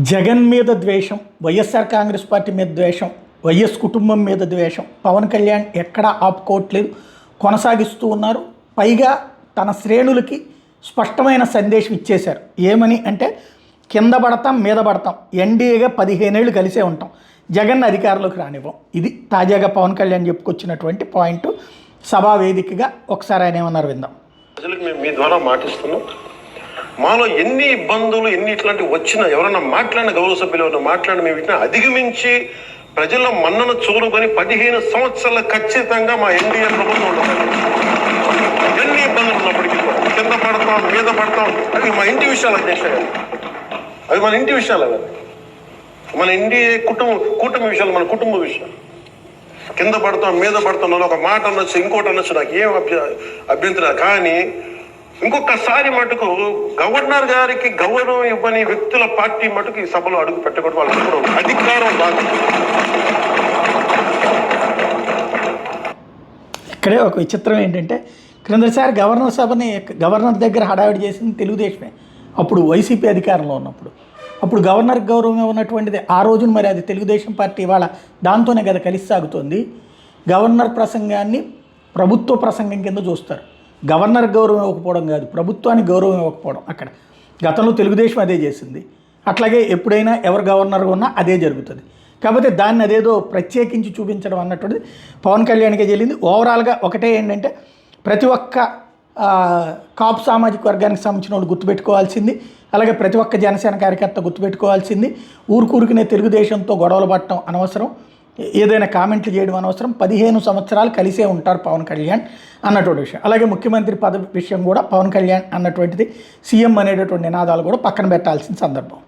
జగన్ మీద ద్వేషం, వైఎస్ఆర్ కాంగ్రెస్ పార్టీ మీద ద్వేషం, వైఎస్ కుటుంబం మీద ద్వేషం పవన్ కళ్యాణ్ ఎక్కడా ఆపుకోవట్లేదు, కొనసాగిస్తూ ఉన్నారు. పైగా తన శ్రేణులకి స్పష్టమైన సందేశం ఇచ్చేశారు. ఏమని అంటే, కింద పడతాం మీద పడతాం, ఎన్డీఏగా 15 ఏళ్ళు కలిసే ఉంటాం, జగన్ అధికారంలోకి రానివ్వం. ఇది తాజాగా పవన్ కళ్యాణ్ చెప్పుకొచ్చినటువంటి పాయింట్. సభా వేదికగా ఒకసారి ఆయన ఏమన్నారు విందాం. ప్రజలకు మేము మీ ద్వారా మాటిస్తున్నాం, మాలో ఎన్ని ఇబ్బందులు ఎన్ని ఇట్లాంటివి వచ్చినా, ఎవరైనా మాట్లాడిన గౌరవ సభ్యులు ఎవరైనా మాట్లాడిన మేము వీటిని అధిగమించి ప్రజల మన్నను చూరుకొని 15 సంవత్సరాలు ఖచ్చితంగా మా ఎన్డీఏ ప్రభుత్వం ఉండదు. ఎన్ని ఇబ్బందులు ఉన్నప్పటికీ కింద పడతాం మీద పడతాం, అవి మా ఇంటి విషయాలు అధ్యక్ష గారు, అవి మన ఇంటి విషయాలు, అవి మన ఎన్డీఏ కూటమి విషయాలు, మన కుటుంబ విషయాలు. కింద పడతాం మీద పడతాం ఒక మాట అనొచ్చు, ఇంకోటి అనొచ్చు, నాకు ఏం అభ్యంతరం. కానీ ఇంకొకసారి మటుకు గవర్నర్ గారికి గౌరవం ఇవ్వని వ్యక్తుల పార్టీ మటుకు ఈ సభలో అడుగు పెట్టకూడదు. వాళ్ళకి అధికారం బాగా. ఇక్కడే ఒక విచిత్రం ఏంటంటే, క్రిందసారి గవర్నర్ దగ్గర హడావిడి చేసింది తెలుగుదేశమే. అప్పుడు వైసీపీ అధికారంలో ఉన్నప్పుడు అప్పుడు గవర్నర్కి గౌరవం ఇవ్వనటువంటిది ఆ రోజున మరి అది తెలుగుదేశం పార్టీ వాళ్ళ దాంతోనే కదా కలిసి సాగుతోంది. గవర్నర్ ప్రసంగాన్ని ప్రభుత్వ ప్రసంగం కింద చూస్తారు. గవర్నర్ గౌరవం ఇవ్వకపోవడం కాదు, ప్రభుత్వానికి గౌరవం ఇవ్వకపోవడం. అక్కడ గతంలో తెలుగుదేశం అదే చేసింది. అట్లాగే ఎప్పుడైనా ఎవరు గవర్నర్గా ఉన్నా అదే జరుగుతుంది. కాకపోతే దాన్ని అదేదో ప్రత్యేకించి చూపించడం అన్నటువంటిది పవన్ కళ్యాణ్కే చెల్లింది. ఓవరాల్గా ఒకటే ఏంటంటే, ప్రతి ఒక్క కాపు సామాజిక వర్గానికి సంబంధించిన వాళ్ళు గుర్తుపెట్టుకోవాల్సింది, అలాగే ప్రతి ఒక్క జనసేన కార్యకర్త గుర్తుపెట్టుకోవాల్సింది, ఊరుకూరికినే తెలుగుదేశంతో గొడవలు పడటం అనవసరం, ఏదైనా కామెంట్లు చేయడం అనవసరం. 15 సంవత్సరాలు కలిసే ఉంటారు పవన్ కళ్యాణ్ అన్నటువంటి విషయం. అలాగే ముఖ్యమంత్రి పదవి విషయం కూడా పవన్ కళ్యాణ్ అన్నటువంటిది, సీఎం అనేటటువంటి నినాదాలు కూడా పక్కన పెట్టాల్సిన సందర్భం.